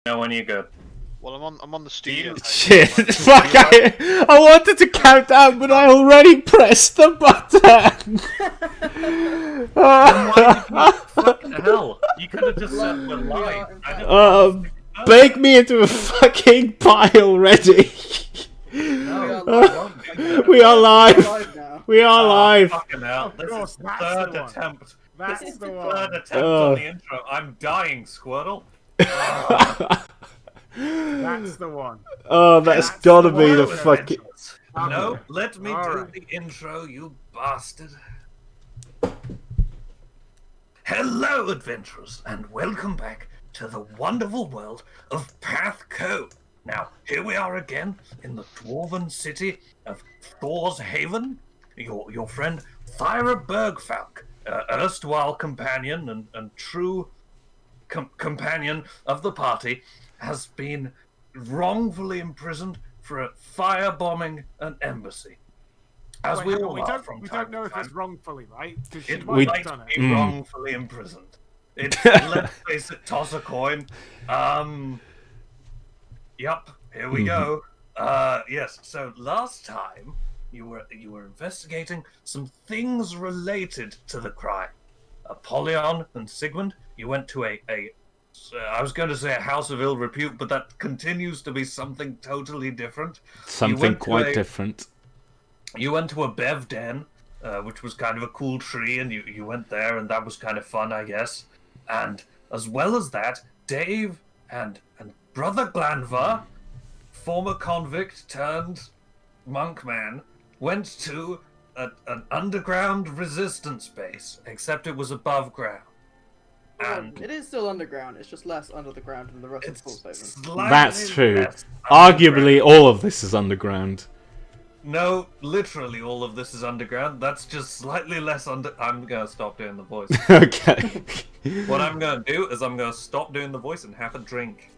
know when you're good. Well, I'm on the studio. Shit! Fuck! I wanted to count down, but I already pressed the button. Fucking hell! You could have just said we're live. Bake me into a fucking pie already. No, We are live. We are live. Fucking hell! This is the third attempt. That's the one. Third attempt on the intro. I'm dying, Squirtle. That's the one. Oh, that's gotta be the fucking. No, let me do right. the intro, you bastard. Hello, adventurers, and welcome back to the wonderful world of PATHCO. Now, here we are again in the dwarven city of Thor's Haven. Your friend Thyra Bergfalk, erstwhile companion and true companion of the party, has been wrongfully imprisoned for firebombing an embassy. As we all are from we time don't know to if time. it's wrongfully, right? Because she It might might have done it. be wrongfully imprisoned. Let's face it, toss a coin. Yep, here we go. Yes, so last time you were investigating some things related to the crime. Apollyon and Sigmund, you went to I was going to say a house of ill repute, but that continues to be something totally different. Something quite different. You went to a bev den, which was kind of a cool tree, and you went there, and that was kind of fun, I guess. And as well as that, Dave and Brother Glanvar, former convict turned monk man, went to an underground resistance base, except it was above ground. And it is still underground, it's just less under the ground than the rest of the full statement. That's true. Arguably, all of this is underground. No, literally all of this is underground. That's just slightly less under... I'm going to stop doing the voice. Okay. What I'm going to do is I'm going to stop doing the voice and have a drink.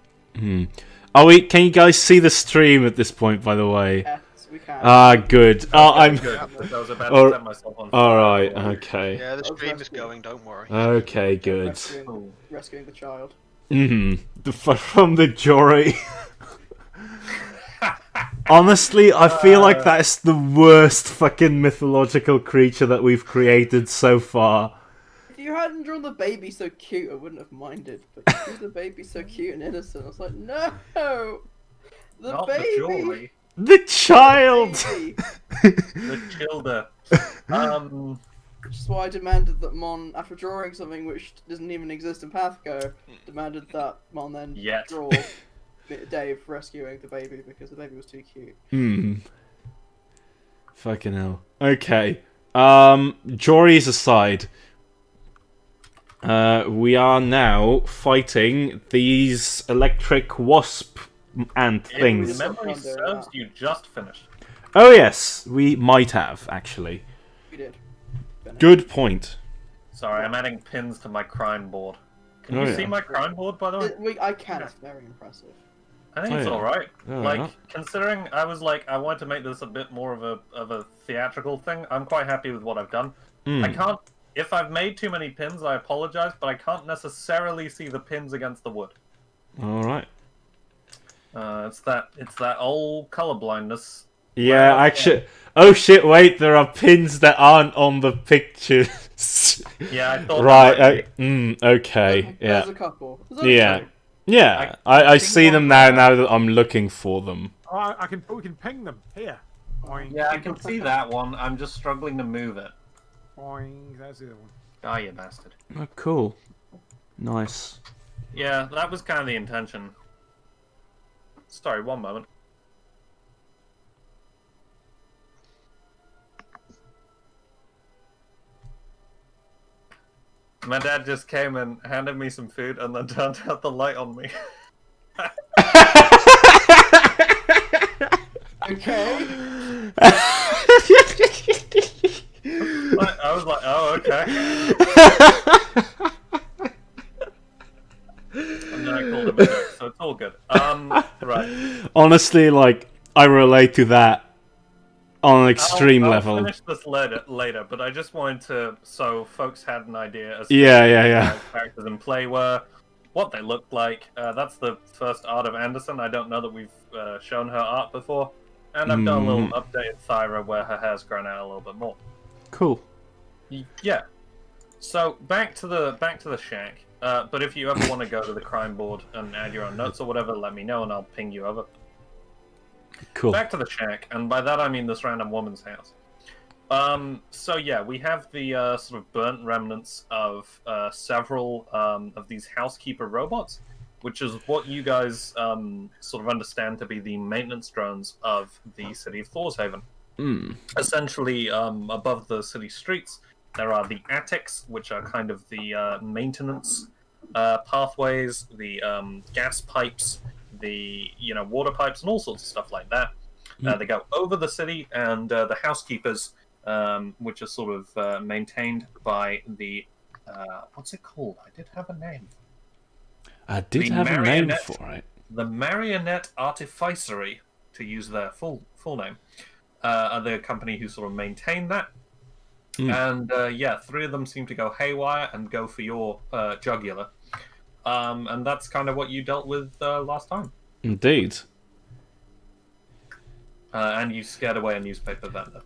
Are we? Can you guys see the stream at this point? By the way. Yes, we can. Ah, good. Oh, I'm. Good, because I was about to set myself on fire. All right. Okay. Yeah, the stream is going. Don't worry. Okay. Good. Rescuing the child. From the jury. Honestly, I feel like that's the worst fucking mythological creature that we've created so far. If you hadn't drawn the baby so cute, I wouldn't have minded. But you drew the baby so cute and innocent. I was like, no, the Not baby. the jewelry. The child. The childer. Which is why I demanded that Mon, after drawing something which doesn't even exist in PATHCO, demanded that Mon then draw Dave rescuing the baby because the baby was too cute. Fucking hell. Okay. Juries aside. We are now fighting these electric wasp ant things. If memory serves, you just finished. Oh yes, we might have, actually. We did. Good point. Sorry, I'm adding pins to my crime board. Can you see my crime board, by the way? I can, it's very impressive. I think it's alright. Yeah. Considering I wanted to make this a bit more of a theatrical thing, I'm quite happy with what I've done. I can't... If I've made too many pins, I apologize, but I can't necessarily see the pins against the wood. Alright. It's that old colorblindness. Yeah, actually... Oh shit, wait, there are pins that aren't on the pictures. Yeah, I thought... Right, okay, There's a couple. Yeah. Yeah, I see them now that I'm looking for them. Oh, we can ping them here. Boing. Yeah, I can see that one. I'm just struggling to move it. Boing. There's the other one. Ah, you bastard. Oh, cool. Nice. Yeah, that was kind of the intention. Sorry, one moment. My dad just came and handed me some food and then turned out the light on me. Okay. I was like, oh, okay. And then I called him a jerk, so it's all good. Right. Honestly, like, I relate to that on an extreme level. I'll finish this later, but I just wanted to, so folks had an idea as to characters in play were. what they look like. That's the first art of Anderson. I don't know that we've shown her art before. And I've done a little updated Thyra where her hair's grown out a little bit more. Cool. Yeah. So back to the shack. But if you ever want to go to the crime board and add your own notes or whatever, let me know and I'll ping you over. Cool. Back to the shack, and by that I mean this random woman's house. So yeah, we have the sort of burnt remnants of several of these housekeeper robots, which is what you guys sort of understand to be the maintenance drones of the city of Thorshaven. Essentially, above the city streets, there are the attics, which are kind of the maintenance pathways, the gas pipes, the water pipes, and all sorts of stuff like that. They go over the city, and the housekeepers, which are sort of maintained by the what's it called? I did have a name. I did have a name for it. The Marionette Artificery, to use their full name, are the company who sort of maintain that. And yeah, 3 of them seem to go haywire and go for your jugular. And that's kind of what you dealt with last time. Indeed. And you scared away a newspaper vendor.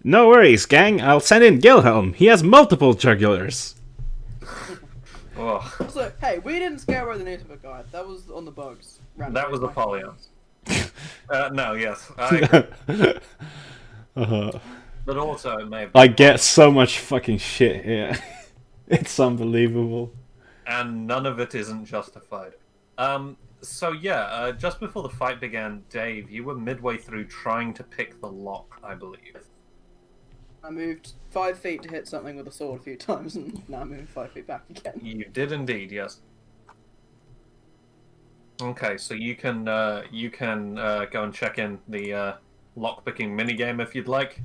No worries, gang. I'll send in Gilhelm. He has multiple jugulars. Oh. Also, hey, we didn't scare away the newspaper guy. That was on the bugs. That was Apollyon. No, yes. I agree. But also, it may have been I get so much fucking shit here. It's unbelievable. and none of it isn't justified. So yeah, just before the fight began, Dave, you were midway through trying to pick the lock, I believe. I moved 5 feet to hit something with a sword a few times, and now I'm moving 5 feet back again. You did indeed, yes. Okay, so you can go and check in the lockpicking minigame if you'd like.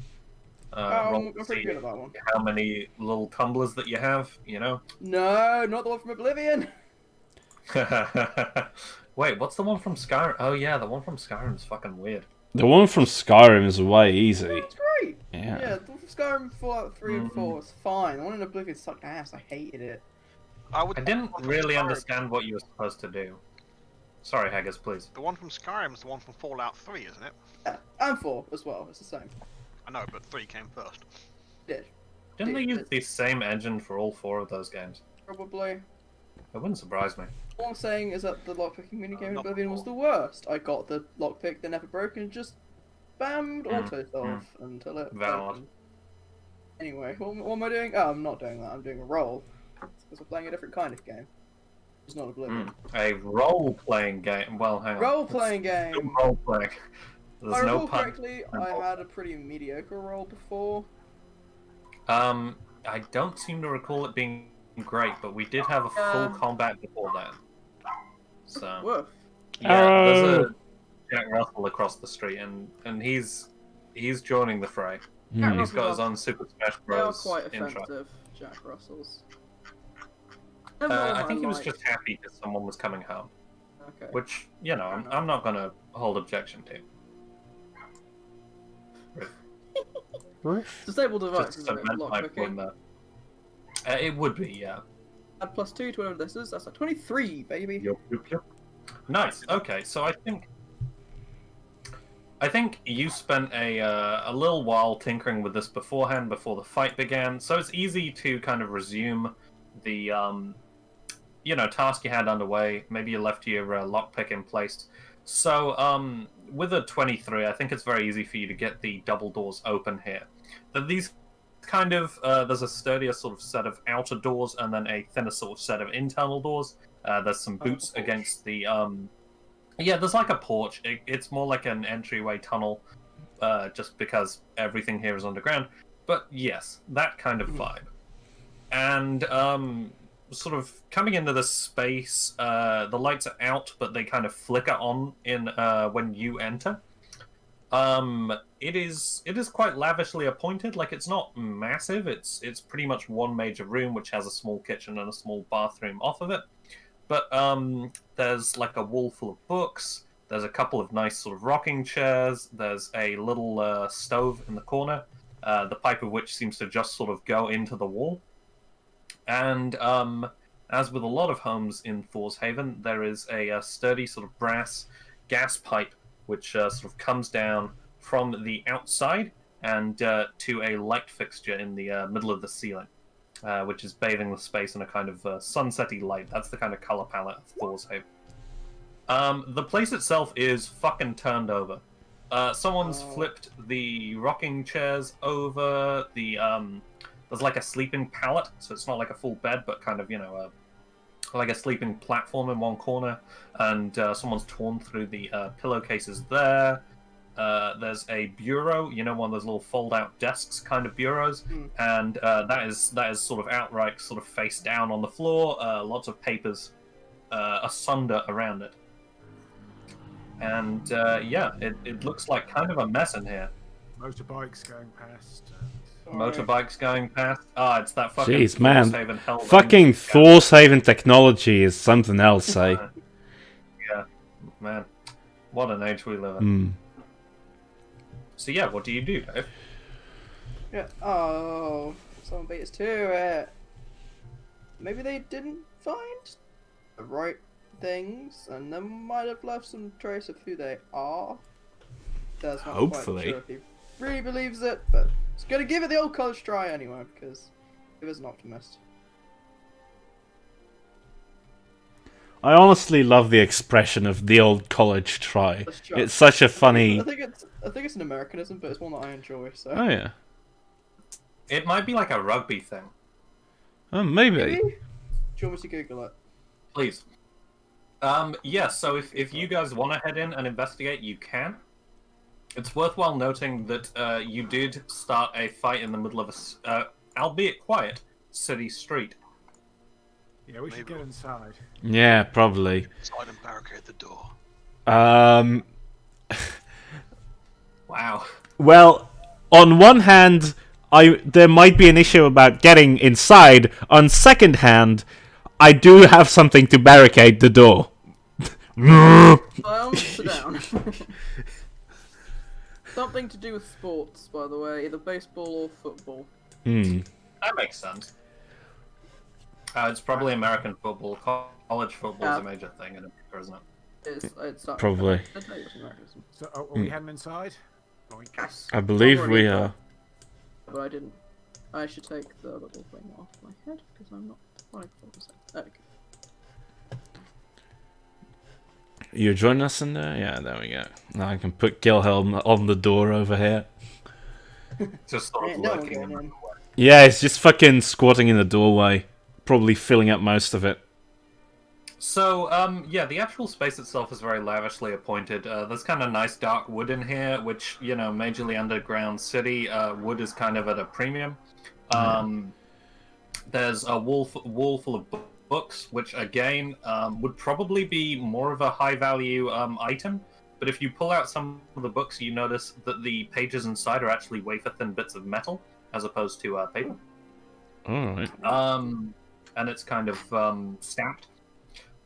I'm pretty good at that one. How many little tumblers that you have, No, not the one from Oblivion! Wait, what's the one from Skyrim? Oh yeah, the one from Skyrim's fucking weird. The one from Skyrim is way easy. That's great! Yeah. The one from Skyrim Fallout 3 and 4 was fine. The one in Oblivion sucked ass. I hated it. I didn't really understand what you were supposed to do. Sorry, Haggis, please. The one from Skyrim is the one from Fallout 3, isn't it? Yeah, and 4 as well. It's the same. I know, but 3 came first. Did. Didn't they use the same engine for all 4 of those games? Probably. It wouldn't surprise me. All I'm saying is that the lockpicking minigame in not Oblivion was before. the worst. I got the lockpick that never broke and just bammed auto-solve until it Valid. broke. Anyway, what am I doing? Oh, I'm not doing that. I'm doing a roll. Because we're playing a different kind of game. It's not Oblivion. A role-playing game. Well, hang on. Role-playing game! Role-playing. If There's I no recall pun. correctly, I had a pretty mediocre roll before. I don't seem to recall it being great, but we did have a full combat before that. So Woof. yeah, there's a Jack Russell across the street, and he's joining the fray. He's got his own Super Smash They are Bros. quite intro. offensive, Jack Russells. I think he was just happy because someone was coming home, Okay. which I'm not gonna hold objection to. Disable device, Just isn't it? cement my point Lockpicking. there. It would be, yeah. Add +2 to whatever this is. That's a 23, baby. Yup. Nice. Okay, so I think you spent a little while tinkering with this beforehand, before the fight began. So it's easy to kind of resume the task you had underway. Maybe you left your lockpick in place. So with a 23, I think it's very easy for you to get the double doors open here. These kind of there's a sturdier sort of set of outer doors, and then a thinner sort of set of internal doors. There's some boots against the there's like a porch. It's more like an entryway tunnel, just because everything here is underground. But yes, that kind of vibe. And sort of coming into this space, the lights are out, but they kind of flicker on in when you enter. It is quite lavishly appointed. Like, it's not massive. It's pretty much one major room which has a small kitchen and a small bathroom off of it. But there's like a wall full of books. There's a couple of nice sort of rocking chairs. There's a little stove in the corner, the pipe of which seems to just sort of go into the wall. And as with a lot of homes in Thor's Haven, there is a sturdy sort of brass gas pipe which sort of comes down from the outside and to a light fixture in the middle of the ceiling, which is bathing the space in a kind of sunsetty light. That's the kind of color palette of Thor's Haven. The place itself is fucking turned over. Someone's flipped the rocking chairs over. There's like a sleeping pallet, so it's not like a full bed, but kind of, like a sleeping platform in one corner. And someone's torn through the pillowcases there. There's a bureau, one of those little fold-out desks kind of bureaus, and that is sort of outright sort of face down on the floor. Lots of papers asunder around it. And it looks like kind of a mess in here. Motorbikes going past. Motorbikes going past. It's that fucking Jeez, man. Haven hell. Fucking Thor's Haven technology is something else, eh? Yeah, man. What an age we live in. So yeah, what do you do, Dave? Yeah. Someone beat us to it. Maybe they didn't find the right things, and they might have left some trace of who they are. That's not Hopefully. quite sure if he really believes it, but it's gonna give it the old college try anyway, because he was an optimist. I honestly love the expression of the old college try. It's such a funny... I think it's an Americanism, but it's one that I enjoy. So. Oh yeah. It might be like a rugby thing. Oh, maybe. Maybe? Do you want me to Google it? Please. Yeah, so if you guys want to head in and investigate, you can. It's worthwhile noting that you did start a fight in the middle of a, albeit quiet, city street. Yeah, we should get inside. Yeah, probably. Inside and barricade the door. Wow. Well, on one hand, there might be an issue about getting inside. On second hand, I do have something to barricade the door. Well, sit down. Something to do with sports, by the way, either baseball or football. That makes sense. It's probably American football. College football is a major thing in America, isn't it? It's not Probably. So, are we heading inside? Yes. I believe we are. But I didn't. I should take the little thing off my head because I'm not 100%. Okay. You join us in there? Yeah, there we go. Now I can put Gilhelm on the door over here. Just sort of No one lurking going in. in. Yeah, it's just fucking squatting in the doorway. Probably filling up most of it. So, yeah, the actual space itself is very lavishly appointed. There's kind of nice dark wood in here, which, majorly underground city, wood is kind of at a premium. There's a wall full of books, which, again, would probably be more of a high-value item. But if you pull out some of the books, you notice that the pages inside are actually wafer-thin bits of metal, as opposed to paper. Alright. And it's kind of stamped.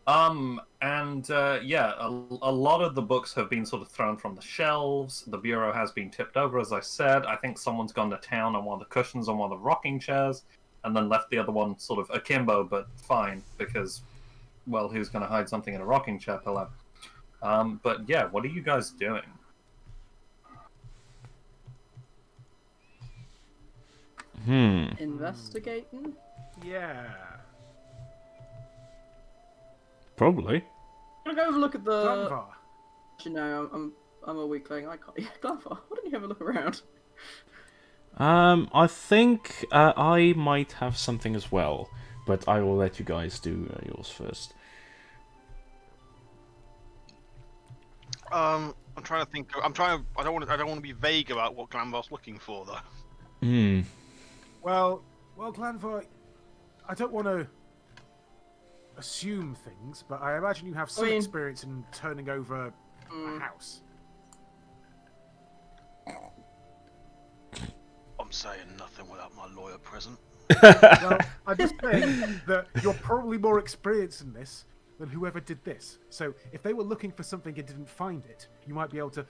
Yeah, a lot of the books have been sort of thrown from the shelves. The bureau has been tipped over, as I said. I think someone's gone to town on one of the cushions on one of the rocking chairs, and then left the other one sort of akimbo, but fine, because, well, who's going to hide something in a rocking chair pillow? But yeah, what are you guys doing? Investigating? Yeah. Probably. I'm gonna go have a look at the. Glanvar. Actually, no, I'm a weakling. I can't. Yeah, Glanvar. Why don't you have a look around? I think I might have something as well, but I will let you guys do yours first. I'm trying to think. I don't want to be vague about what Glanvar's looking for, though. Well, Glanvar, I don't want to assume things, but I imagine you have some experience in turning over a house. I'm saying nothing without my lawyer present. Well, I'm just saying that you're probably more experienced in this than whoever did this. So if they were looking for something and didn't find it, you might be able to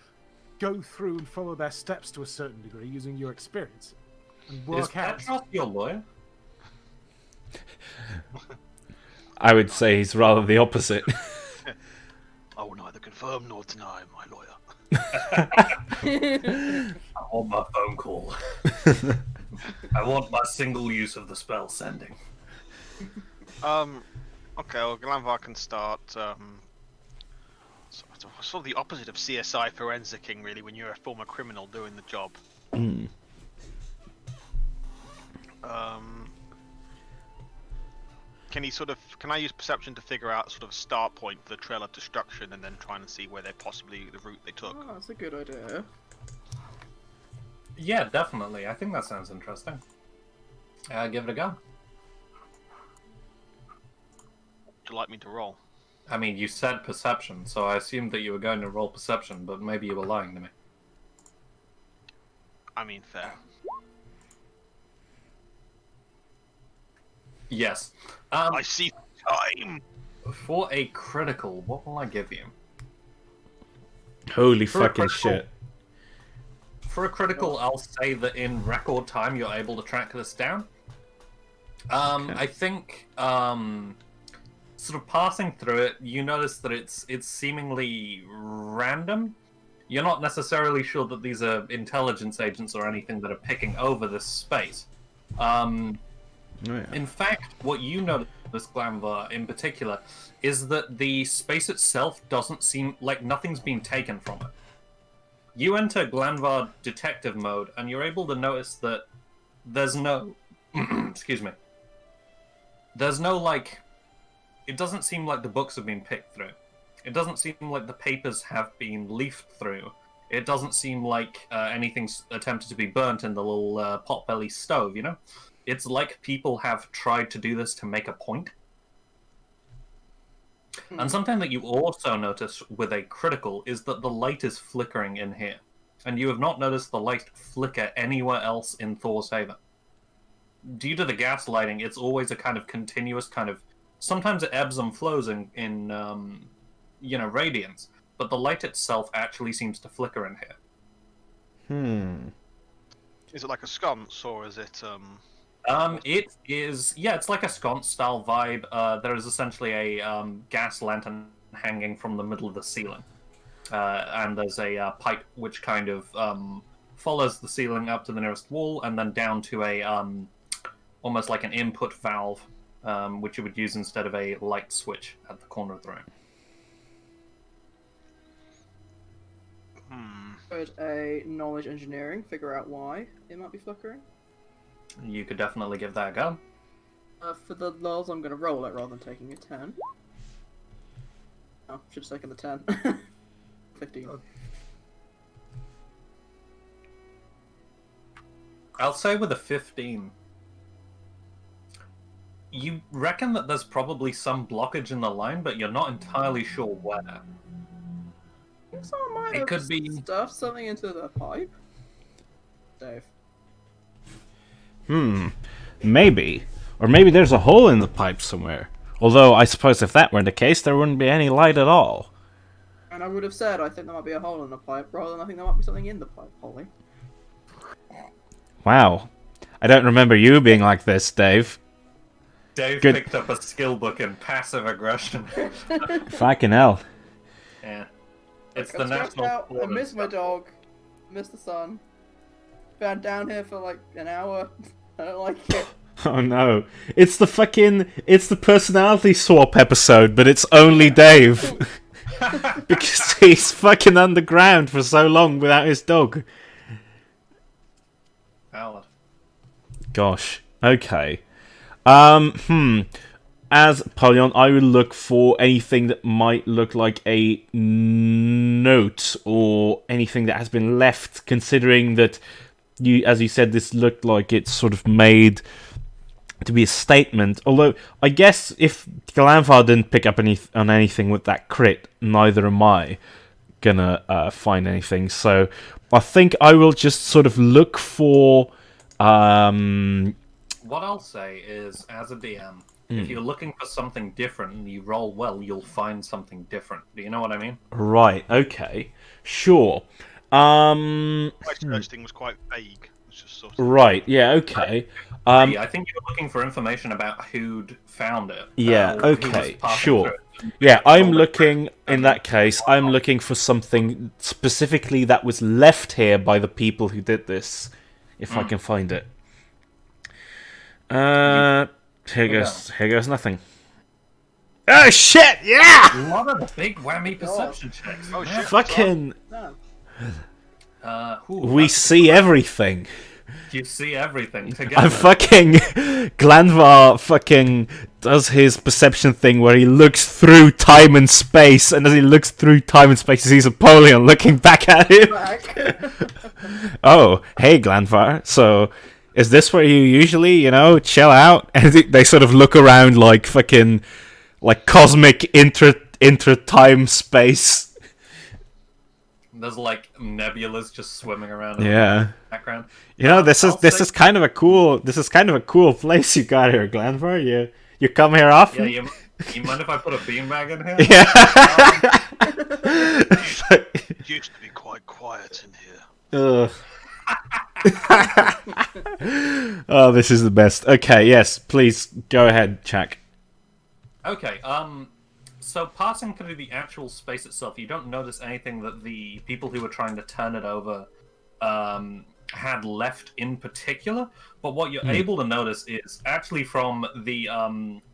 go through and follow their steps to a certain degree using your experience and work Is out. Petros your lawyer? I would say he's rather the opposite. I will neither confirm nor deny, my lawyer. I want my phone call. I want my single use of the spell sending. Okay, well, Glanvar can start. Sort of the opposite of CSI forensicing, really, when you're a former criminal doing the job. Mm. Can I use perception to figure out sort of a start point for the trail of destruction, and then trying to see where they're possibly the route they took? Oh, that's a good idea. Yeah, definitely. I think that sounds interesting. Give it a go. Would you like me to roll? I mean, you said perception, so I assumed that you were going to roll perception, but maybe you were lying to me. I mean, fair. Yes. I see time! For a critical, what will I give you? Holy For a fucking critical- shit. For a critical, I'll say that in record time you're able to track this down. I think, sort of passing through it, you notice that it's seemingly random. You're not necessarily sure that these are intelligence agents or anything that are picking over this space. In fact, what you notice, Glanvar, in particular, is that the space itself doesn't seem like nothing's been taken from it. You enter Glanvar detective mode, and you're able to notice that there's no... excuse me. There's no, like... It doesn't seem like the books have been picked through. It doesn't seem like the papers have been leafed through. It doesn't seem like anything's attempted to be burnt in the little potbelly stove, you know? It's like people have tried to do this to make a point. And something that you also notice with a critical is that the light is flickering in here. And you have not noticed the light flicker anywhere else in Thor's Haven. Due to the gas lighting, it's always a kind of continuous kind of... Sometimes it ebbs and flows in radiance. But the light itself actually seems to flicker in here. Is it like a sconce, or is it, It is, yeah, it's like a sconce-style vibe. There is essentially a gas lantern hanging from the middle of the ceiling. And there's a pipe which kind of follows the ceiling up to the nearest wall, and then down to a almost like an input valve, which you would use instead of a light switch at the corner of the room. Could a knowledge engineering figure out why it might be flickering? You could definitely give that a go. For the lulz, I'm going to roll it rather than taking a 10. Oh, should have taken the 10. 15. I'll say with a 15, you reckon that there's probably some blockage in the line, but you're not entirely sure where. I think someone might It have could be- stuffed something into the pipe. Dave. Maybe. Or maybe there's a hole in the pipe somewhere. Although, I suppose if that were the case, there wouldn't be any light at all. And I would have said I think there might be a hole in the pipe, rather than I think there might be something in the pipe, Holly. Wow. I don't remember you being like this, Dave. Dave Good. picked up a skill book in passive aggression. Fucking hell. Yeah. It's I'm the stressed national... out, I miss my dog. Miss the sun. Been down here for like an hour. I don't like it. Oh no. It's the personality swap episode, but it's only Dave. Because he's fucking underground for so long without his dog. Valid. Gosh. Okay. As Polion, I would look for anything that might look like a note or anything that has been left, considering that as you said, this looked like it's sort of made to be a statement. Although, I guess if Galanvar didn't pick up on anything with that crit, neither am I gonna find anything. So, I think I will just sort of look for... What I'll say is, as a DM, if you're looking for something different and you roll well, you'll find something different. Do you know what I mean? Right, okay. Sure. My search thing was quite vague. just sort of... Right. Yeah. Okay. I think you're looking for information about who'd found it. Yeah. Or who was Okay. passing Sure. through it. Yeah, I'm looking, in that case, I'm looking for something specifically that was left here by the people who did this, if I can find it. Here goes nothing. Oh shit, yeah! A lot of the big whammy perception checks. Oh shit. Fucking, No. we see everything. You see everything together. I'm fucking, Glanvar fucking does his perception thing where he looks through time and space, and as he looks through time and space, he sees Apollyon looking back at him. Oh, hey Glanvar, so is this where you usually, chill out? And they sort of look around like fucking, like cosmic inter-time space. There's like nebulas just swimming around in Yeah. the background. This is kind of a cool place you got here, Glanvar. You come here often? Yeah, you mind if I put a beanbag in here? Yeah. It used to be quite quiet in here. Oh, this is the best. Okay, yes, please go ahead, Chak. Okay, so passing through the actual space itself, you don't notice anything that the people who were trying to turn it over had left in particular, but what you're able to notice is actually from the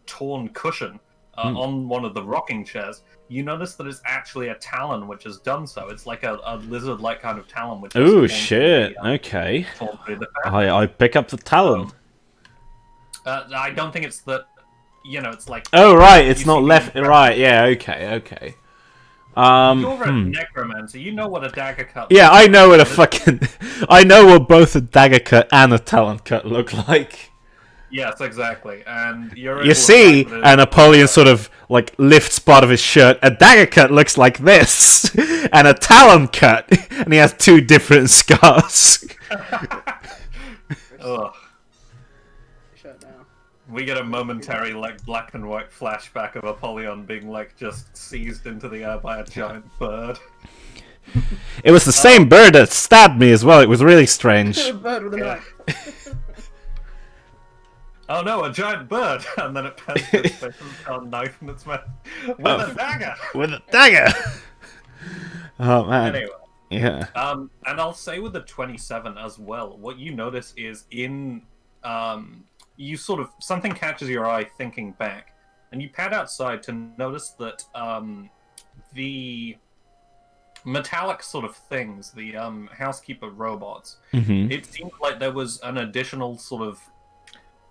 torn cushion on one of the rocking chairs, you notice that it's actually a talon which has done so. It's like a lizard-like kind of talon which has Oh shit, okay. torn through the fabric. I pick up the talon. I don't think it's that, it's like... Oh right, it's you not see left, the- right, yeah, okay. You're a necromancer, you know what a dagger cut Yeah, looks I know what a like. fucking... I know what both a dagger cut and a talon cut look like. Yes, exactly. And you're able You to see, find that and Apollyon sort of, like, lifts part of his shirt. A dagger cut looks like this, and a talon cut, and he has two different scars. Ugh. Shut down. We get a momentary, like, black and white flashback of Apollyon being, like, just seized into the air by a giant bird. It was the same bird that stabbed me as well. It was really strange. Bird with a knife. Oh no, a giant bird! And then it pans its face and it's got a knife in its mouth. With a dagger! With a dagger! Oh, man. Anyway. Yeah. And I'll say with the 27 as well, what you notice is you sort of, something catches your eye thinking back, and you pad outside to notice that the metallic sort of things, the housekeeper robots, it seemed like there was an additional sort of...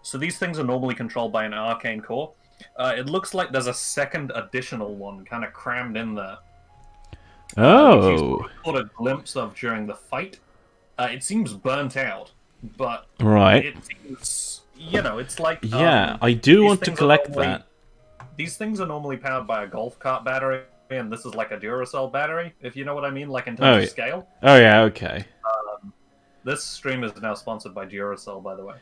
So these things are normally controlled by an arcane core. It looks like there's a second additional one kind of crammed in there. Which you sort of caught a glimpse of during the fight. It seems burnt out, but Right. it seems, it's like... Yeah, I do want to collect that. These things are normally powered by a golf cart battery, and this is like a Duracell battery, if you know what I mean, like in terms of scale. Oh, yeah, okay. This stream is now sponsored by Duracell, by the way.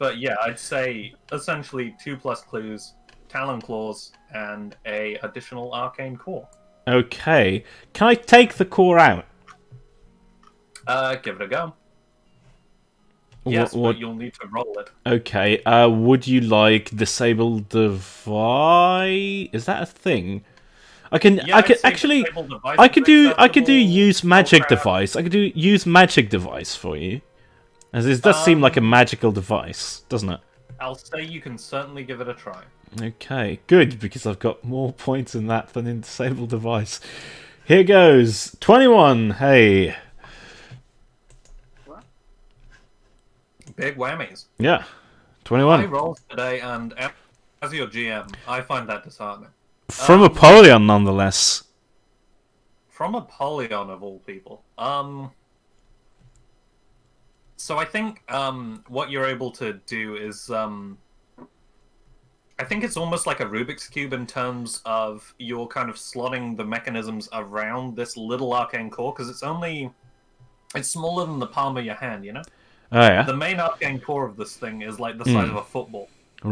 But yeah, I'd say essentially 2+ clues, Talon Claws, and a additional arcane core. Okay. Can I take the core out? Give it a go. Yes, What? but you'll need to roll it. Okay. Would you like disable device? Is that a thing? I can I'd say actually. disable device I is could do acceptable. use magic crap. device. I could do use magic device for you, as this does seem like a magical device, doesn't it? I'll say you can certainly give it a try. Okay, good, because I've got more points in that than in disable device. Here goes 21. Hey, Big whammies. yeah, High 21 rolls today, and as your GM, I find that disheartening. from Apollyon, nonetheless. From Apollyon of all people. So I think what you're able to do is I think it's almost like a Rubik's Cube in terms of you're kind of slotting the mechanisms around this little arcane core, because it's smaller than the palm of your hand, you know? Oh yeah. The main arcane core of this thing is like the size of a football.